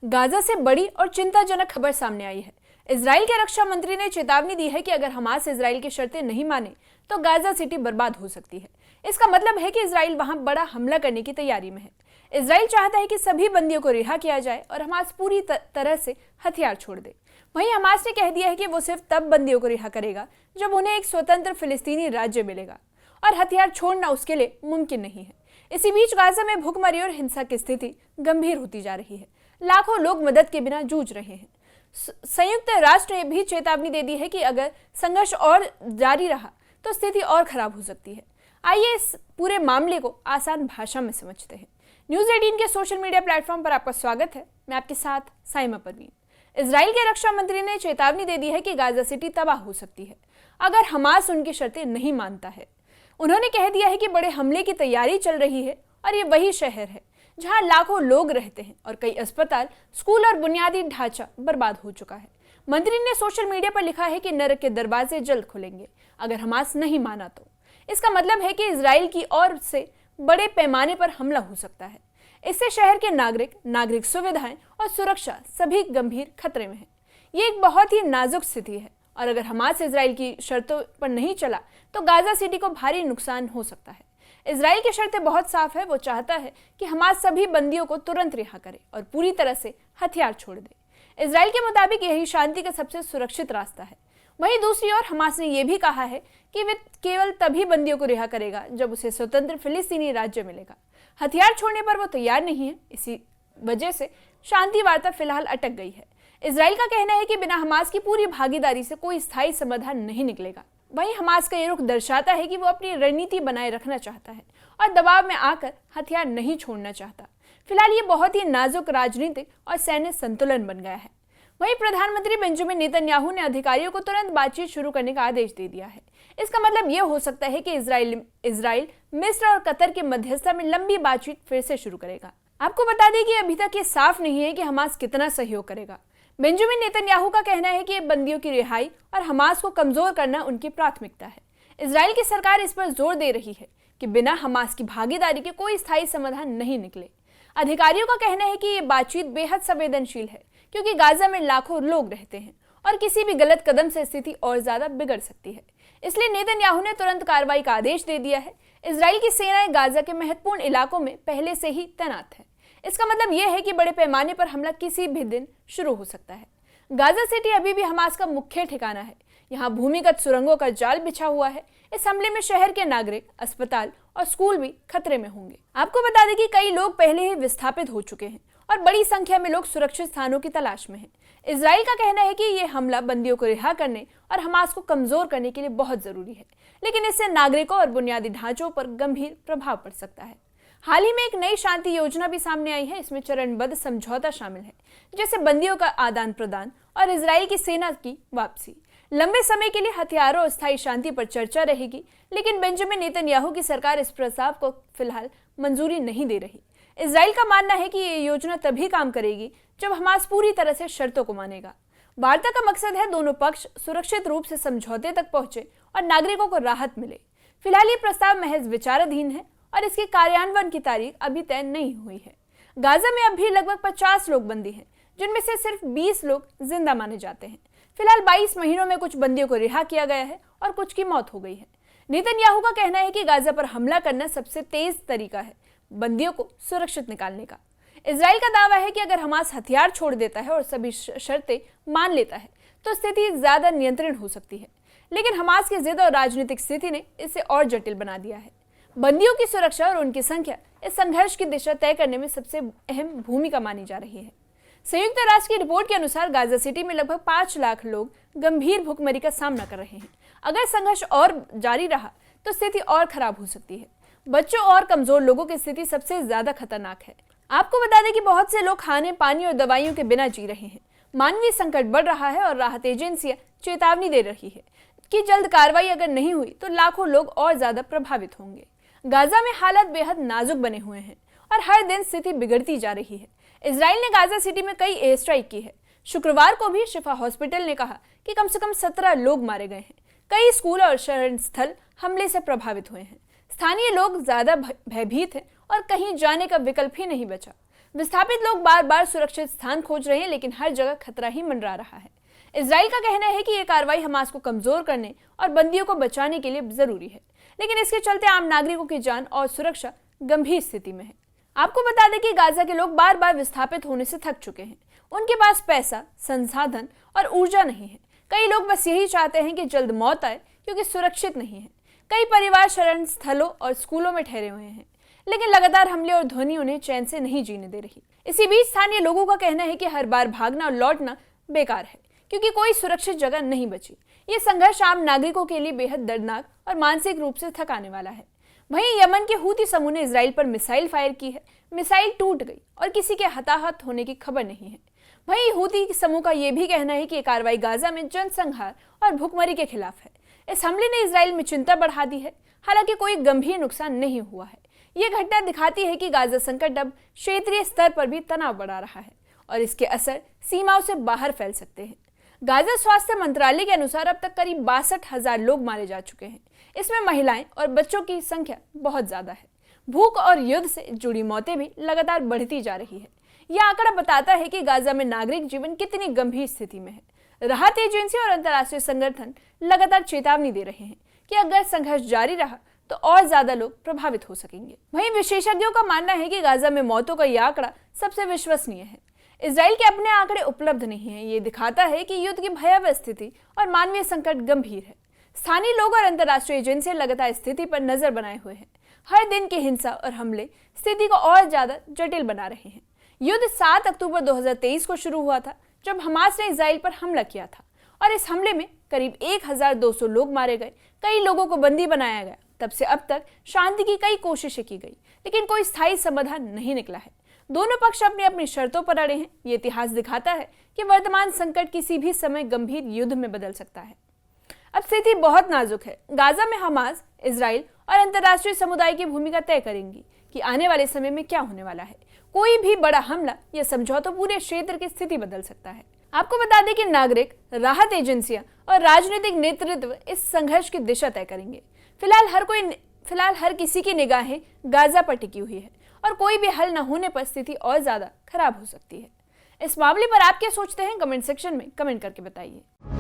Gaza से बड़ी और चिंताजनक खबर सामने आई है। इजराइल के रक्षा मंत्री ने चेतावनी दी है कि अगर हमास इजराइल की शर्तें नहीं माने तो गाजा सिटी बर्बाद हो सकती है। इसका मतलब है कि इजराइल वहां बड़ा हमला करने की तैयारी में है। इजराइल चाहता है कि सभी बंदियों को रिहा किया जाए और हमास पूरी तरह से हथियार छोड़ दे। वहीं हमास ने कह दिया है कि वो सिर्फ तब बंदियों को रिहा करेगा जब उन्हें एक स्वतंत्र फिलिस्तीनी राज्य मिलेगा और हथियार छोड़ना उसके लिए मुमकिन नहीं है। इसी बीच गाजा में भूखमरी और हिंसा की स्थिति गंभीर होती जा रही है। लाखों लोग मदद के बिना जूझ रहे हैं। संयुक्त राष्ट्र ने भी चेतावनी दे दी है कि अगर संघर्ष और जारी रहा तो स्थिति और खराब हो सकती है। आइए इस पूरे मामले को आसान भाषा में समझते हैं। न्यूज़ 18 के सोशल मीडिया प्लेटफॉर्म पर आपका स्वागत है। मैं आपके साथ साइमा परवीन। इजराइल के रक्षा मंत्री ने चेतावनी दे दी है कि गाजा सिटी तबाह हो सकती है अगर हमास उनकी शर्तें नहीं मानता है। उन्होंने कह दिया है कि बड़े हमले की तैयारी चल रही है और ये वही शहर है जहां लाखों लोग रहते हैं और कई अस्पताल, स्कूल और बुनियादी ढांचा बर्बाद हो चुका है। मंत्री ने सोशल मीडिया पर लिखा है कि नरक के दरवाजे जल्द खुलेंगे अगर हमास नहीं माना तो। इसका मतलब है कि इजराइल की ओर से बड़े पैमाने पर हमला हो सकता है। इससे शहर के नागरिक सुविधाएं और सुरक्षा सभी गंभीर खतरे में है। ये एक बहुत ही नाजुक स्थिति है और अगर हमास इजराइल की शर्तों पर नहीं चला तो गाजा सिटी को भारी नुकसान हो सकता है। इजराइल की शर्तें बहुत साफ है। वो चाहता है कि हमास सभी बंदियों को तुरंत रिहा करे और पूरी तरह से हथियार छोड़ दे। इजराइल के मुताबिक यही शांति का सबसे सुरक्षित रास्ता है। वहीं दूसरी ओर हमास ने यह भी कहा है कि वे केवल तभी बंदियों को रिहा करेगा जब उसे स्वतंत्र फिलिस्तीनी राज्य मिलेगा। हथियार छोड़ने पर वो तैयार नहीं है। इसी वजह से शांति वार्ता फिलहाल अटक गई है। इजराइल का कहना है कि बिना हमास की पूरी भागीदारी से कोई स्थायी समाधान नहीं निकलेगा। वहीं हमास का ये रुख दर्शाता है कि वो अपनी रणनीति बनाए रखना चाहता है और दबाव में आकर हथियार नहीं छोड़ना चाहता। फिलहाल ये बहुत ही नाजुक राजनीतिक और सैन्य संतुलन बन गया है। वहीं प्रधानमंत्री बेंजामिन नेतन्याहू ने अधिकारियों को तुरंत बातचीत शुरू करने का आदेश दे दिया है। इसका मतलब ये हो सकता है कि इजराइल मिस्र और कतर के मध्यस्थता में लंबी बातचीत फिर से शुरू करेगा। आपको बता दें कि अभी तक ये साफ नहीं है कि हमास कितना सहयोग करेगा। बेंजामिन नेतन्याहू का कहना है कि बंदियों की रिहाई और हमास को कमजोर करना उनकी प्राथमिकता है। इजराइल की सरकार इस पर जोर दे रही है कि बिना हमास की भागीदारी के कोई स्थायी समाधान नहीं निकले। अधिकारियों का कहना है कि ये बातचीत बेहद संवेदनशील है क्योंकि गाजा में लाखों लोग रहते हैं और किसी भी गलत कदम से स्थिति और ज्यादा बिगड़ सकती है। इसलिए नेतन्याहू ने तुरंत कार्रवाई का आदेश दे दिया है। इजराइल की सेनाएं गाजा के महत्वपूर्ण इलाकों में पहले से ही तैनात है। इसका मतलब यह है कि बड़े पैमाने पर हमला किसी भी दिन शुरू हो सकता है। गाजा सिटी अभी भी हमास का मुख्य ठिकाना है। यहाँ भूमिगत सुरंगों का जाल बिछा हुआ है। इस हमले में शहर के नागरिक, अस्पताल और स्कूल भी खतरे में होंगे। आपको बता दें कि कई लोग पहले ही विस्थापित हो चुके हैं और बड़ी संख्या में लोग सुरक्षित स्थानों की तलाश में हैं। इजराइल का कहना है कि यह हमला बंदियों को रिहा करने और हमास को कमजोर करने के लिए बहुत जरूरी है, लेकिन इससे नागरिकों और बुनियादी ढांचों पर गंभीर प्रभाव पड़ सकता है। हाल ही में एक नई शांति योजना भी सामने आई है। इसमें चरणबद्ध समझौता शामिल है, जैसे बंदियों का आदान प्रदान और इजराइल की सेना की वापसी। लंबे समय के लिए हथियारों और स्थायी शांति पर चर्चा रहेगी, लेकिन बेंजामिन नेतन्याहू की सरकार इस प्रस्ताव को फिलहाल मंजूरी नहीं दे रही। इजराइल का मानना है कि ये योजना तभी काम करेगी जब हमास पूरी तरह से शर्तों को मानेगा। वार्ता का मकसद है दोनों पक्ष सुरक्षित रूप से समझौते तक पहुंचे और नागरिकों को राहत मिले। फिलहाल ये प्रस्ताव महज विचाराधीन है और इसके कार्यान्वयन की तारीख अभी तय नहीं हुई है। गाजा में अब भी लगभग 50 लोग बंदी हैं, जिनमें से सिर्फ 20 लोग जिंदा माने जाते हैं। फिलहाल 22 महीनों में कुछ बंदियों को रिहा किया गया है और कुछ की मौत हो गई है। नेतन्याहू का कहना है कि गाजा पर हमला करना सबसे तेज तरीका है बंदियों को सुरक्षित निकालने का। इजराइल का दावा है कि अगर हमास हथियार छोड़ देता है और सभी शर्तें मान लेता है तो स्थिति ज्यादा नियंत्रण हो सकती है, लेकिन हमास की जिद और राजनीतिक स्थिति ने इसे और जटिल बना दिया है। बंदियों की सुरक्षा और उनकी संख्या इस संघर्ष की दिशा तय करने में सबसे अहम भूमिका मानी जा रही है। संयुक्त राष्ट्र की रिपोर्ट के अनुसार गाजा सिटी में लगभग 5 लाख लोग गंभीर भूखमरी का सामना कर रहे हैं। अगर संघर्ष और जारी रहा तो स्थिति और खराब हो सकती है। बच्चों और कमजोर लोगों की स्थिति सबसे ज्यादा खतरनाक है। आपको बता दें कि बहुत से लोग खाने, पानी और दवाइयों के बिना जी रहे हैं। मानवीय संकट बढ़ रहा है और राहत एजेंसियां चेतावनी दे रही है कि जल्द कार्रवाई अगर नहीं हुई तो लाखों लोग और ज्यादा प्रभावित होंगे। गाजा में हालात बेहद नाजुक बने हुए हैं और हर दिन स्थिति बिगड़ती जा रही है। इजराइल ने गाजा सिटी में कई एयर स्ट्राइक की है। शुक्रवार को भी शिफा हॉस्पिटल ने कहा कि कम से कम 17 लोग मारे गए हैं। कई स्कूल और शरण स्थल हमले से प्रभावित हुए हैं। स्थानीय लोग ज्यादा भयभीत हैं और कहीं जाने का विकल्प ही नहीं बचा। विस्थापित लोग बार बार सुरक्षित स्थान खोज रहे हैं, लेकिन हर जगह खतरा ही मंडरा रहा है। इजराइल का कहना है कि यह कार्रवाई हमास को कमजोर करने और बंदियों को बचाने के लिए जरूरी है, लेकिन इसके चलते आम नागरिकों की जान और सुरक्षा गंभीर स्थिति में है। आपको बता दें कि गाजा के लोग बार बार विस्थापित होने से थक चुके हैं। उनके पास पैसा, संसाधन और ऊर्जा नहीं है। कई लोग बस यही चाहते हैं कि जल्द मौत आए, क्योंकि सुरक्षित नहीं है। कई परिवार शरण स्थलों और स्कूलों में ठहरे हुए हैं, लेकिन लगातार हमले और ध्वनि उन्हें चैन से नहीं जीने दे रही। इसी बीच स्थानीय लोगों का कहना है कि हर बार भागना और लौटना बेकार है, क्योंकि कोई सुरक्षित जगह नहीं बची। ये संघर्ष आम नागरिकों के लिए बेहद दर्दनाक और मानसिक रूप से थकाने वाला है। वहीं यमन के हूती समूह ने इजराइल पर मिसाइल फायर की है। मिसाइल टूट गई और किसी के हताहत होने की खबर नहीं है। वहीं हूती समूह का यह भी कहना है कि यह कार्रवाई गाजा में जनसंहार और भुखमरी के खिलाफ है। इस हमले ने इजराइल में चिंता बढ़ा दी है। हालांकि कोई गंभीर नुकसान नहीं हुआ है। ये घटना दिखाती है कि गाजा संकट अब क्षेत्रीय स्तर पर भी तनाव बढ़ा रहा है और इसके असर सीमाओं से बाहर फैल सकते हैं। गाजा स्वास्थ्य मंत्रालय के अनुसार अब तक करीब 62,000 लोग मारे जा चुके हैं। इसमें महिलाएं और बच्चों की संख्या बहुत ज्यादा है। भूख और युद्ध से जुड़ी मौतें भी लगातार बढ़ती जा रही है। यह आंकड़ा बताता है कि गाजा में नागरिक जीवन कितनी गंभीर स्थिति में है। राहत एजेंसी और अंतर्राष्ट्रीय संगठन लगातार चेतावनी दे रहे हैं कि अगर संघर्ष जारी रहा तो और ज्यादा लोग प्रभावित हो सकेंगे। वहीं विशेषज्ञों का मानना है कि गाजा में मौतों का यह आंकड़ा सबसे विश्वसनीय है। इजराइल के अपने आंकड़े उपलब्ध नहीं है। ये दिखाता है कि युद्ध की भयावह स्थिति और मानवीय संकट गंभीर है। स्थानीय लोग और अंतर्राष्ट्रीय एजेंसियां लगातार स्थिति पर नजर बनाए हुए हैं। हर दिन की हिंसा और हमले स्थिति को और ज्यादा जटिल बना रहे हैं। युद्ध 7 अक्टूबर 2023 को शुरू हुआ था, जब हमास ने इजराइल पर हमला किया था और इस हमले में करीब 1200 लोग मारे गए। कई लोगों को बंदी बनाया गया। तब से अब तक शांति की कई कोशिशें की गई, लेकिन कोई स्थायी समाधान नहीं निकला है। दोनों पक्ष अपनी अपनी शर्तों पर अड़े हैं। ये इतिहास दिखाता है कि वर्तमान संकट किसी भी समय गंभीर युद्ध में बदल सकता है। अब स्थिति बहुत नाजुक है। गाजा में हमास, इजराइल और अंतर्राष्ट्रीय समुदाय की भूमिका तय करेंगी कि आने वाले समय में क्या होने वाला है। कोई भी बड़ा हमला या समझौता पूरे क्षेत्र की स्थिति बदल सकता है। आपको बता दें कि नागरिक, राहत एजेंसियां और राजनीतिक नेतृत्व इस संघर्ष की दिशा तय करेंगे। फिलहाल हर किसी की निगाहें गाजा पर टिकी हुई है और कोई भी हल न होने पर स्थिति और ज्यादा खराब हो सकती है। इस मामले पर आप क्या सोचते हैं? कमेंट सेक्शन में कमेंट करके बताइए।